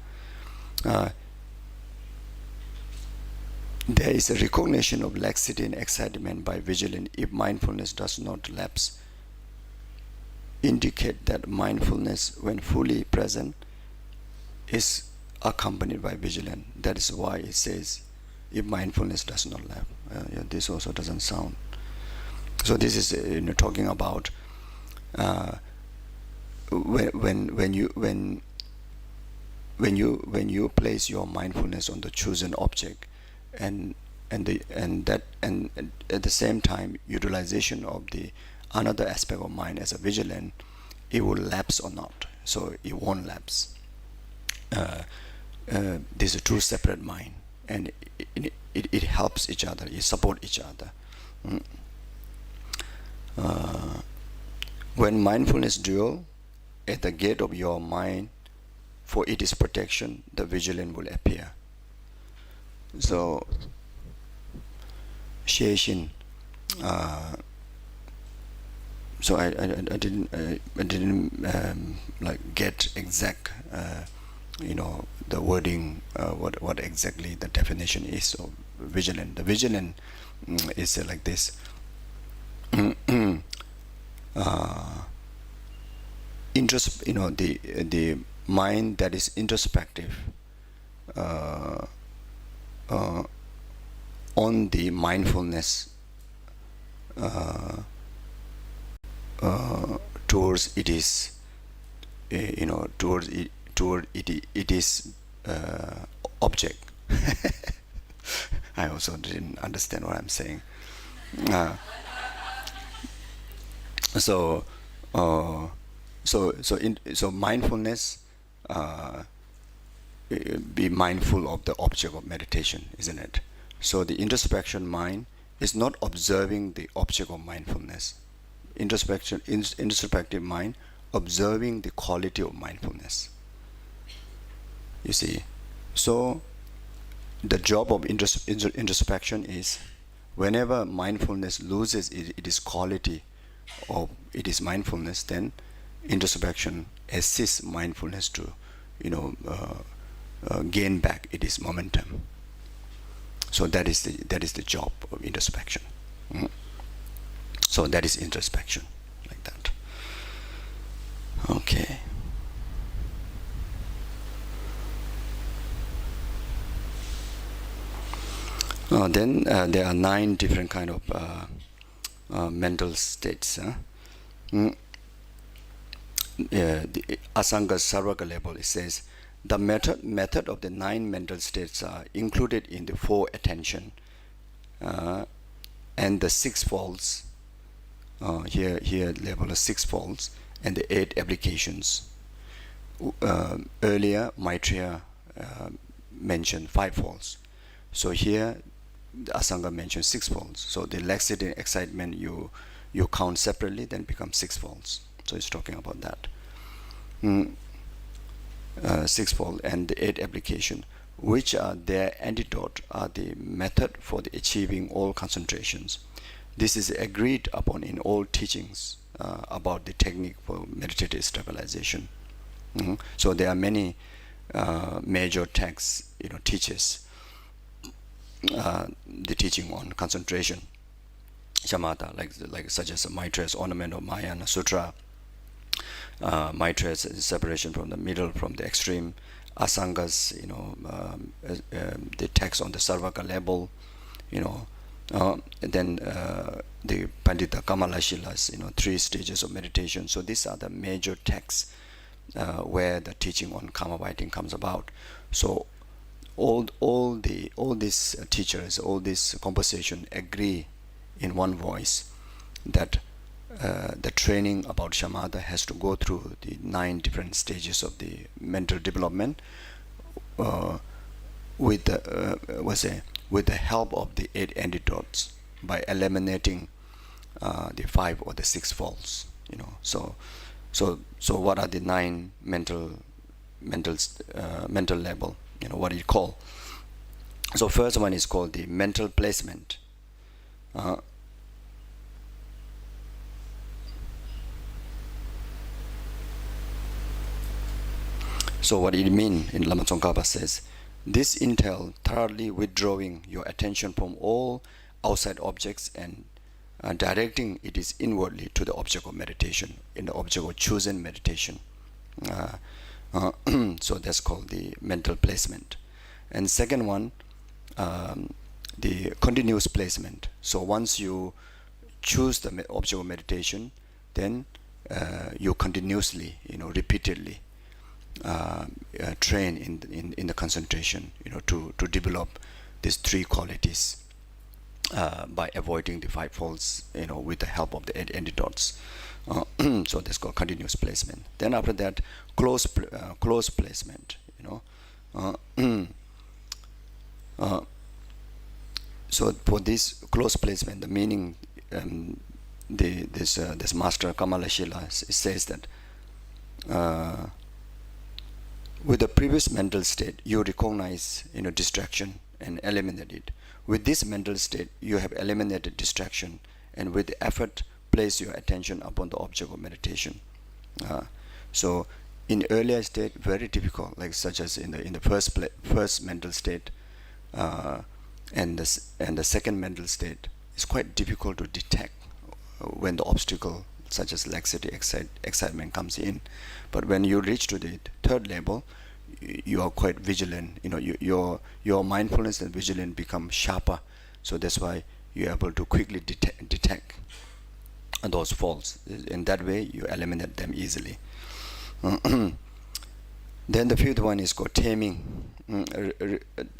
A: There is a recognition of laxity and excitement by vigilance if mindfulness does not lapse. Indicate that mindfulness, when fully present, is accompanied by vigilance. That is why it says, if mindfulness does not lapse. This also doesn't sound. So this is talking about when you place your mindfulness on the chosen object, and at the same time utilization of the another aspect of mind as a vigilant, it will lapse or not. So it won't lapse. These are two separate mind, and it helps each other, it support each other. When mindfulness dual at the gate of your mind for its protection, the vigilance will appear. So Sheshin, so I didn't like get exact the wording, what exactly the definition is of vigilant. The vigilant is like this. The mind that is introspective on the mindfulness towards it is toward it is object. I also didn't understand what I'm saying. So mindfulness, be mindful of the object of meditation, isn't it? So the introspection mind is not observing the object of mindfulness. Introspective mind observing the quality of mindfulness. You see, so the job of introspection is, whenever mindfulness loses its quality of it is mindfulness, then introspection assists mindfulness to, gain back its momentum. So that is the job of introspection. So that is introspection, like that. Okay. Then there are 9 different kind of mental states. The Asanga Sarvaka level, it says the method of the 9 mental states are included in the 4 attention and the 6 folds. Here level of 6 folds and the 8 applications. Earlier Maitreya mentioned 5 folds. So here the Asanga mentioned 6 folds. So the laxity and excitement you count separately, then become 6 folds. So it's talking about that. 6 fold and the 8 application, which are their antidote, are the method for the achieving all concentrations. This is agreed upon in all teachings about the technique for meditative stabilization. So there are many major texts, teaches the teaching on concentration, shamatha, like such as Maitreya's Ornament or Mahayana Sutra, Maitreya's separation from the middle, from the extreme, Asanga's, the text on the Sarvaka level, then the Pandita Kamalashila's, 3 stages of meditation. So these are the major texts where the teaching on karma writing comes about. So all these teachers, all this composition agree in one voice that the training about shamatha has to go through the 9 different stages of the mental development with the help of the 8 antidotes, by eliminating the 5 or the 6 faults. So what are the 9 mental level? What do you call? So first one is called the mental placement. So what it means in Lama Tsongkhapa says, this entails thoroughly withdrawing your attention from all outside objects and directing it is inwardly to the object of meditation, in the object of chosen meditation. So that's called the mental placement. And second one, the continuous placement. So once you choose the object of meditation, then you continuously, repeatedly train in the concentration, to develop these 3 qualities by avoiding the 5 faults, with the help of the 8 antidotes. So that's called continuous placement. Then after that, close placement. So for this close placement, the meaning, this master Kamalashila says that with the previous mental state, you recognize distraction and eliminate it. With this mental state, you have eliminated distraction, and with the effort, place your attention upon the object of meditation. So in earlier state, very difficult, like such as in the first mental state, and the second mental state, it's quite difficult to detect when the obstacle such as laxity, excitement comes in. But when you reach to the 3rd level, you are quite vigilant. Your mindfulness and vigilance become sharper. So that's why you're able to quickly detect those faults. In that way, you eliminate them easily. Then the 5th one is called taming.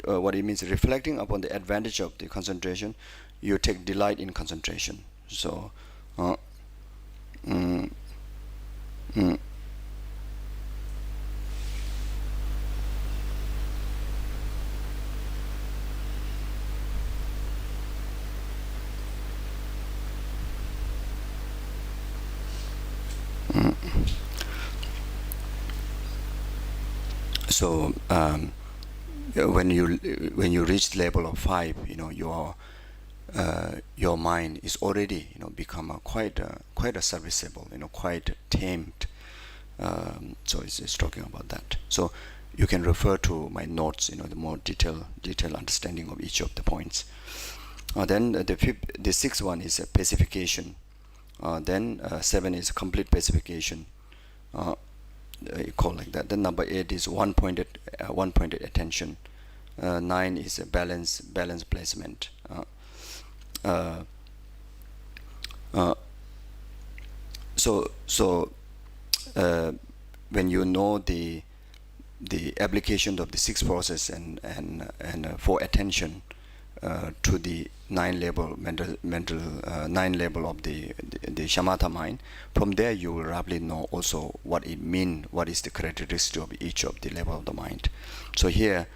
A: What it means, reflecting upon the advantage of the concentration, you take delight in concentration. So So when you reach the level of 5, your mind is already become quite serviceable, quite tamed. So it's talking about that. So you can refer to my notes, the more detailed understanding of each of the points. Then the sixth one is pacification. Then 7 is complete pacification. You call like that. Then number 8 is one-pointed attention. 9 is a balance placement. When you know the application of the 6 process and for attention to the 9 level mental 9 level of the shamatha mind, from there you will roughly know also what it means, what is the characteristic of each of the level of the mind. So here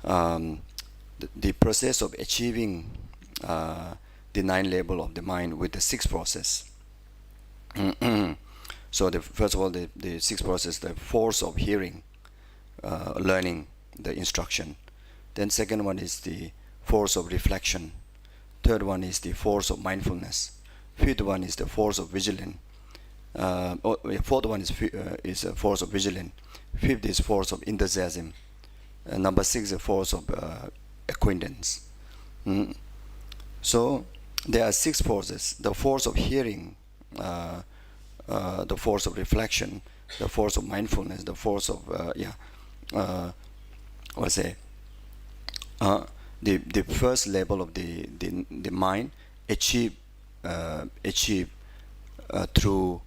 A: the process of achieving the 9 level of the mind with the 6 process. So first of all, the 6 process, the force of hearing, learning the instruction. Then second one is the force of reflection. Third one is the force of mindfulness. Fifth one is the force of vigilance. Fourth one is a force of vigilance. Fifth is force of enthusiasm. Number 6 is a force of acquaintance. So there are 6 forces: the force of hearing, the force of reflection, the force of mindfulness, the force of the first level of the mind achieve through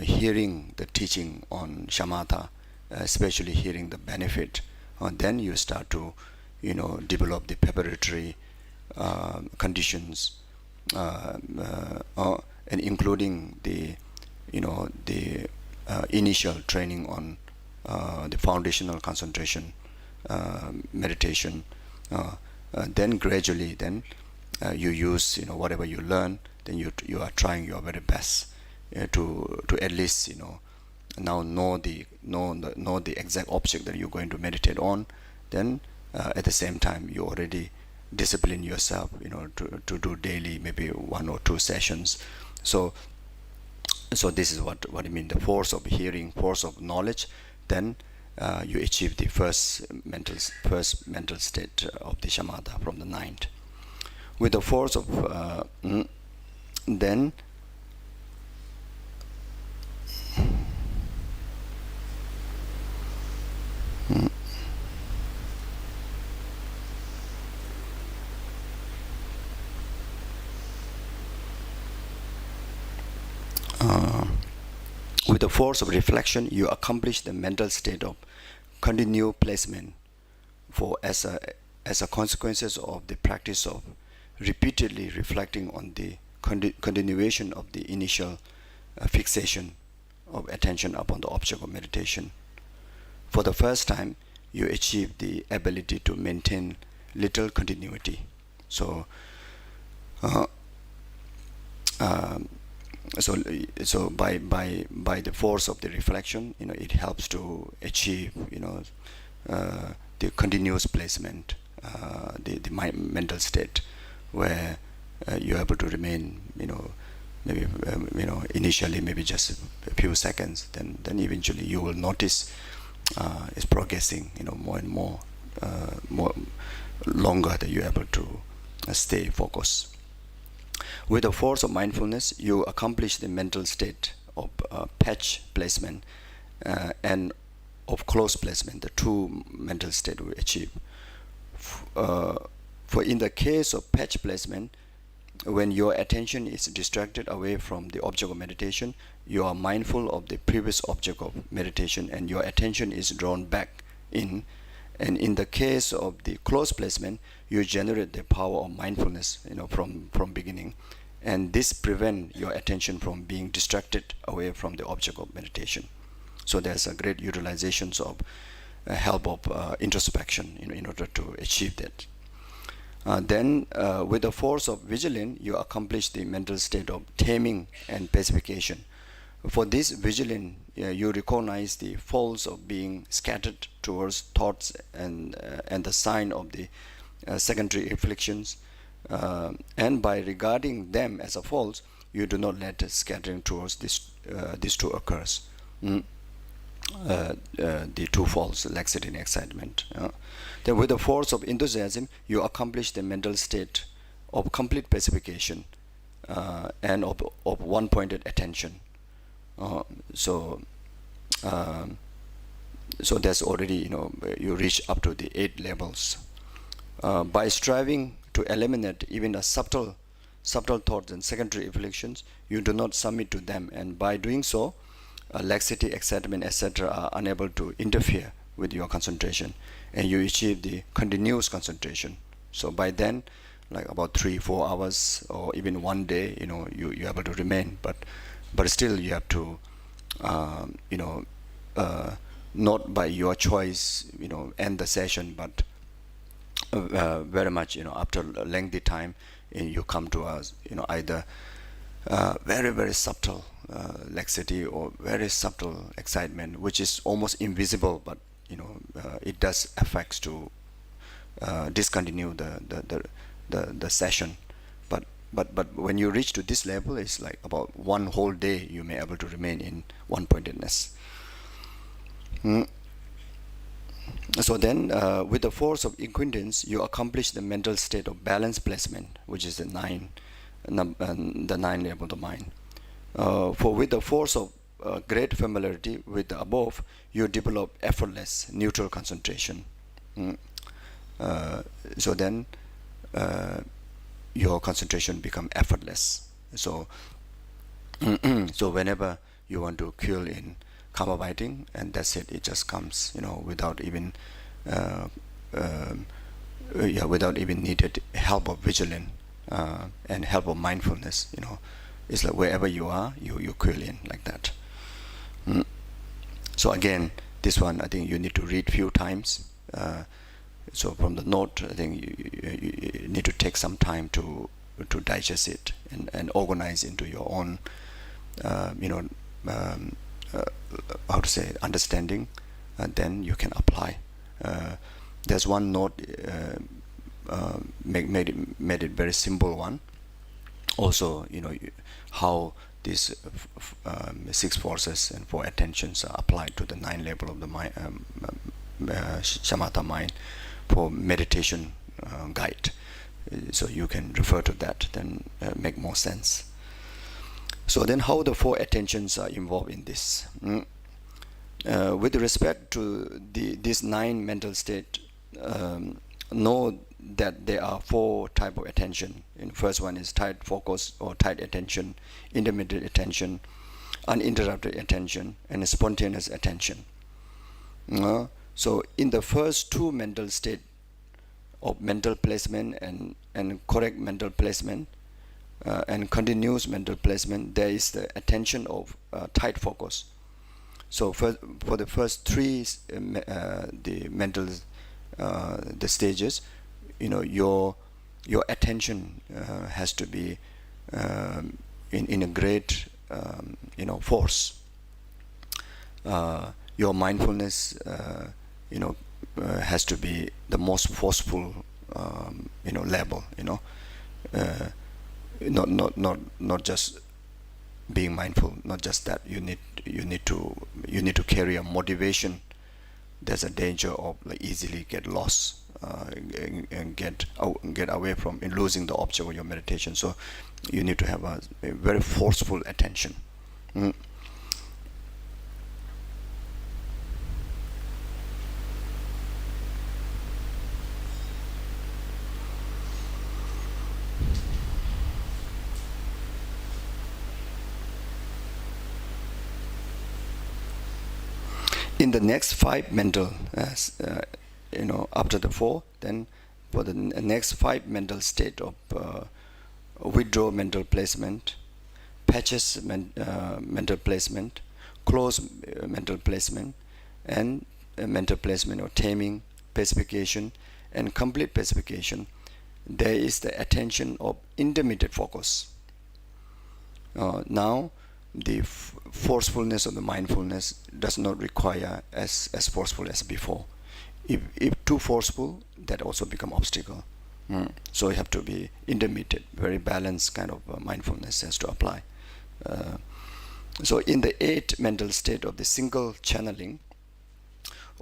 A: hearing the teaching on shamatha, especially hearing the benefit. And then you start to develop the preparatory conditions, and including the initial training on the foundational concentration, meditation. Then gradually, you use whatever you learn. Then you are trying your very best to at least now know the exact object that you're going to meditate on. Then at the same time you already discipline yourself to do daily maybe 1 or 2 sessions. So this is what I mean, the force of hearing, force of knowledge. Then you achieve the first mental state of the shamatha from the 9th. With the force of then with the force of reflection, you accomplish the mental state of continued placement, for as a consequences of the practice of repeatedly reflecting on the continuation of the initial fixation of attention upon the object of meditation. For the first time, you achieve the ability to maintain little continuity. So by the force of the reflection, it helps to achieve the continuous placement, the mental state, where you're able to remain maybe initially maybe just a few seconds, then eventually you will notice it's progressing more and more longer, that you're able to stay focused. With the force of mindfulness, you accomplish the mental state of patch placement and of close placement, the 2 mental state we achieve. For in the case of patch placement, when your attention is distracted away from the object of meditation, you are mindful of the previous object of meditation and your attention is drawn back in. And in the case of the close placement, you generate the power of mindfulness from beginning, and this prevents your attention from being distracted away from the object of meditation. So there's a great utilization of help of introspection in order to achieve that. Then with the force of vigilance, you accomplish the mental state of taming and pacification, For this vigilant, you recognize the faults of being scattered towards thoughts and the sign of the secondary afflictions, and by regarding them as a false, you do not let scattering towards these two occurs. The two faults, laxity and excitement. Then with the force of enthusiasm, you accomplish the mental state of complete pacification and of one-pointed attention. So that's already, you reach up to the 8 levels. By striving to eliminate even a subtle thoughts and secondary afflictions, you do not submit to them, and by doing so, laxity, excitement, etc. are unable to interfere with your concentration, and you achieve the continuous concentration. So by then, like about 3-4 hours or even one day, you're able to remain, but still you have to not by your choice end the session, but very much after a lengthy time, you come to us either very, very subtle laxity or very subtle excitement, which is almost invisible, but it does affects to discontinue the session. But when you reach to this level, it's like about one whole day you may able to remain in one-pointedness. So then, with the force of acquaintance, you accomplish the mental state of balance placement, which is the nine level of the mind. For with the force of great familiarity with the above, you develop effortless neutral concentration. So then, your concentration become effortless. So so whenever you want to kill in karma biting, and that's it, it just comes without even without even needed help of vigilance and help of mindfulness. It's like wherever you are, you kill in like that. So again, this one I think you need to read few times. So from the note, I think you need to take some time to digest it and organize into your own, how to say, understanding, and then you can apply. There's one note made it very simple one. Also, how these 6 forces and 4 attentions are applied to the 9 level of the mind, shamatha mind, for meditation guide. So you can refer to that, then make more sense. So then how the 4 attentions are involved in this. With respect to this 9 mental state, know that there are 4 type of attention. And first one is tight focus or tight attention, intermediate attention, uninterrupted attention, and spontaneous attention. So in the first 2 mental state of mental placement and correct mental placement and continuous mental placement, there is the attention of tight focus. So for the first 3 the mental the stages, your attention has to be in a great force. Your mindfulness has to be the most forceful level. Not just being mindful. Not just that. You need to carry a motivation. There's a danger of easily get lost and get away from losing the object of your meditation. So you need to have a very forceful attention. In the next 5 mental, after the 4, then for the next 5 mental state of withdraw mental placement, patches mental placement, close mental placement, and mental placement or taming, pacification, and complete pacification, there is the attention of intermediate focus. Now, the forcefulness of the mindfulness does not require as forceful as before. If too forceful, that also become obstacle. So you have to be intermediate, very balanced kind of mindfulness has to apply. So in the 8th mental state of the single channeling,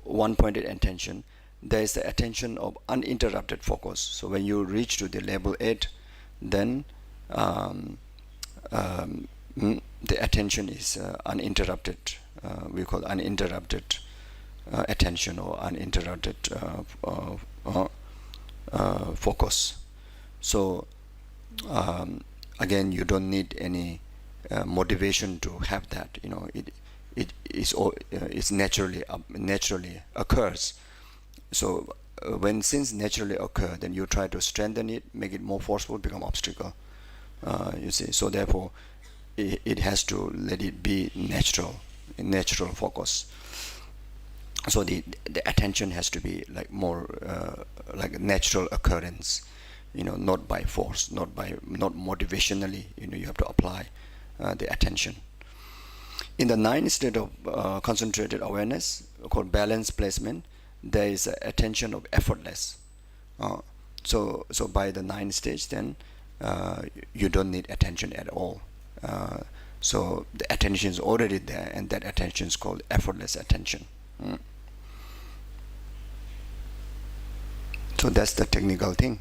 A: one-pointed attention, there is the attention of uninterrupted focus. So when you reach to the level 8, then the attention is uninterrupted. We call uninterrupted attention or uninterrupted focus. So again, you don't need any motivation to have that. It is it's naturally occurs. So when sins naturally occur, then you try to strengthen it, make it more forceful, become obstacle. You see. So therefore, it has to let it be natural focus. So the attention has to be like more like a natural occurrence, not by force, not motivationally. You have to apply the attention. In the 9th state of concentrated awareness, called balance placement, there is attention of effortless. So by the 9th stage, then you don't need attention at all. So the attention is already there, and that attention is called effortless attention. So that's the technical thing.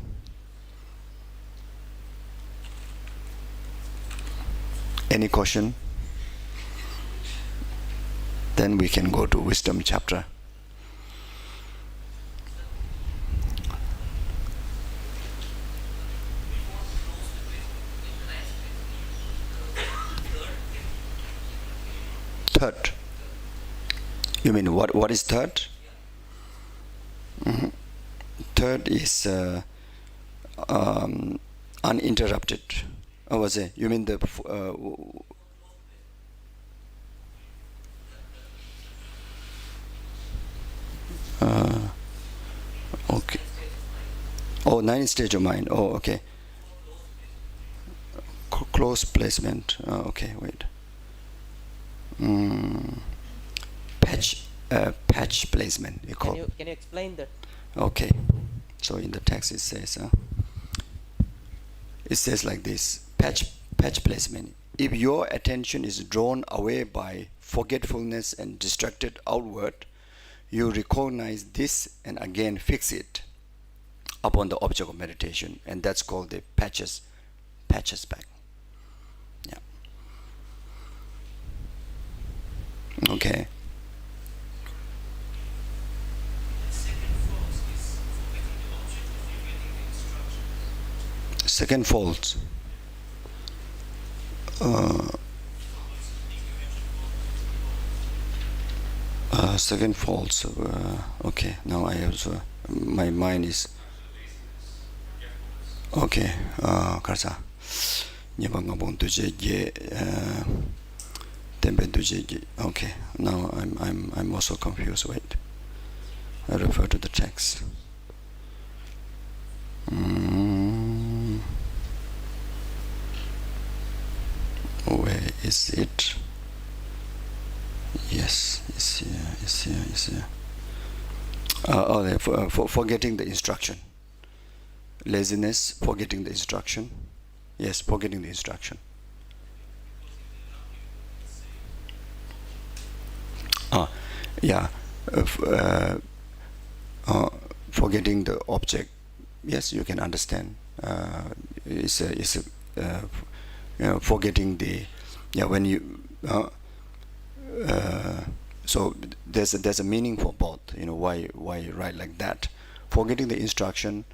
A: Any question? Then we can go to wisdom chapter. Third. You mean what is third? Third is uninterrupted. What was it? You mean the okay. Oh, 9th stage of mind. Oh, okay. Close placement. Okay, wait. Patch placement.
B: Can you explain that?
A: Okay. So in the text it says like this: patch placement. If your attention is drawn away by forgetfulness and distracted outward, you recognize this and again fix it upon the object of meditation, and that's called the patches back. Yeah. Okay. Second fault. Second fault. Okay. Now I also my mind is okay. Karsa. Nyabangabong tuje je tembe tuje je. Okay. Now I'm also confused. Wait. I refer to the text. Where is it? Yes, it's here. Forgetting the instruction. Laziness, forgetting the instruction. Yes, forgetting the instruction. Yeah. Forgetting the object. Yes, you can understand. Forgetting the when you so there's a meaning for both. Why you write like that. Forgetting the instruction.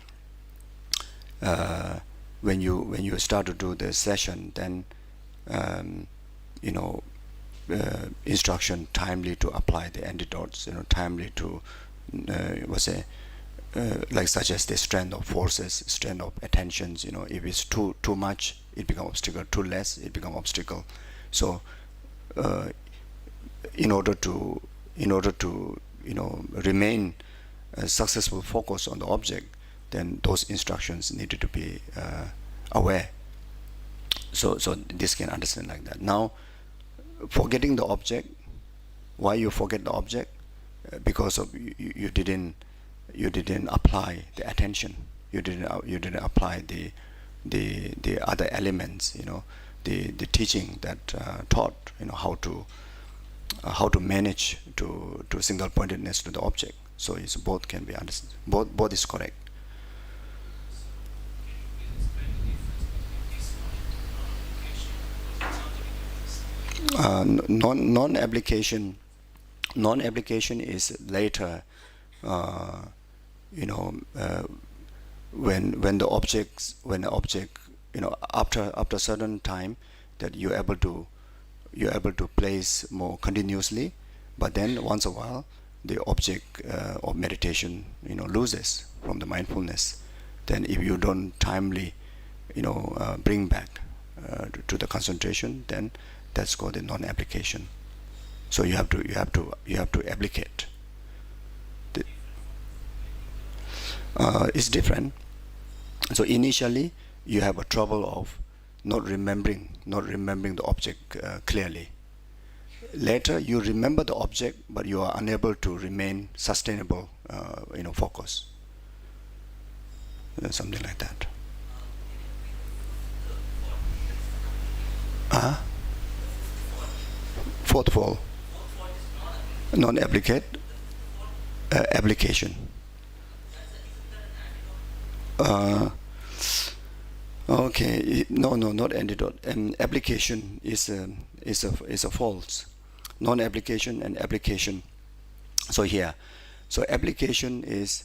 A: When you start to do the session, then instruction timely to apply the antidotes. Timely to like such as the strength of forces, strength of attentions. If it's too much, it becomes obstacle. Too less, it becomes obstacle. So in order to remain successful focus on the object, then those instructions needed to be aware. So this can understand like that. Now forgetting the object. Why you forget the object? Because of you didn't apply the attention. You didn't apply the other elements. The teaching that taught how to manage to single pointedness to the object. So it's both can be understood. Both is correct. Non-application is later. You know, when the object after a certain time that you're able to place more continuously, but then once a while the object of meditation loses from the mindfulness. Then if you don't timely bring back to the concentration, then that's called the non-application. So you have to applicate. It's different. So initially you have a trouble of not remembering the object clearly. Later you remember the object, but you are unable to remain sustainable focus. Something like that. Fourth fall, non-applicate, application. Okay, no, not antidote. Application is a false. Non-application and application. So here, application is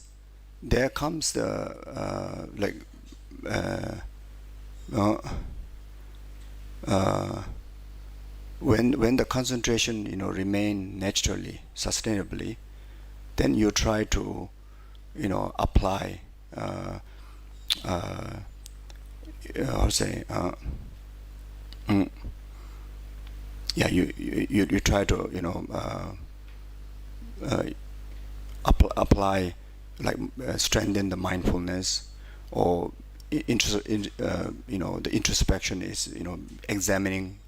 A: there comes the when the concentration remain naturally, sustainably, then you try to apply. I'll say. You try to apply, like strengthen the mindfulness, or the introspection is examining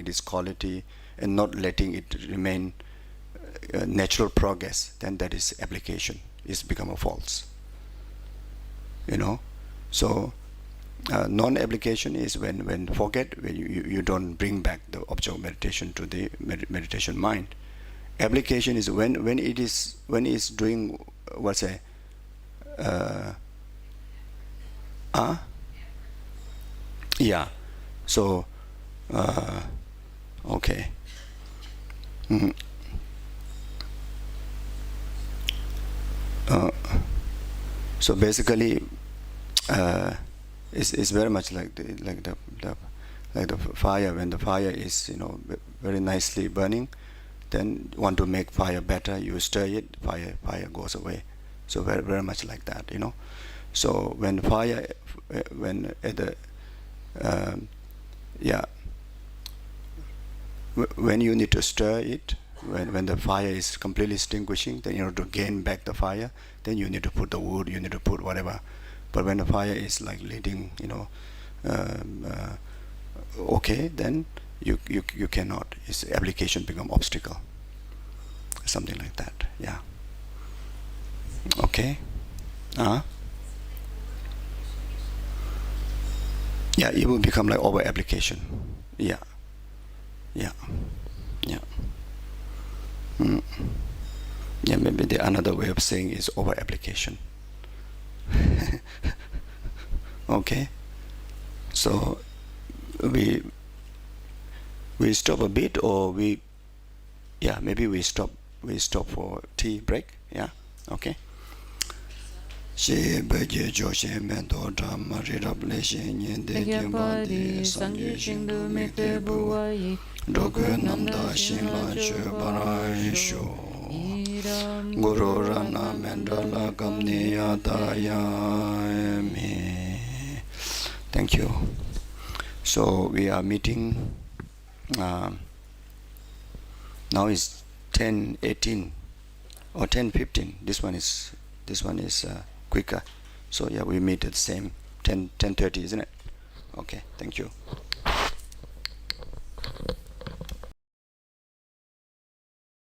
A: its quality and not letting it remain natural progress. Then that is application. It's become a false. So non-application is when forget, when you don't bring back the object of meditation to the meditation mind. Application is when it's doing what's a yeah. So okay. Mm-hmm. So basically, it's very much like the fire. When the fire is very nicely burning, then want to make fire better, you stir it, fire goes away. So very very much like that, So when fire, when at the when you need to stir it, when the fire is completely extinguishing, then in order to gain back the fire, then you need to put the wood, you need to put whatever. But when the fire is like leading, okay, then you cannot. Its application become obstacle. Something like that. Yeah. Okay. Yeah, it will become like over application. Yeah. Yeah. Yeah. Yeah, maybe the another way of saying is over application. Okay. So we stop a bit, or maybe we stop for tea break. Yeah. Okay. She beje Joshe mento drama revelation in the body sanju shindu mete buwai dogu namda shinla chubarai sho Guru Rana Mandala Kamni Yataya me. Thank you. So we are meeting now is 10:18 or 10:15. This one is quicker. So yeah, we meet at the same 10:30, isn't it? Okay, thank you.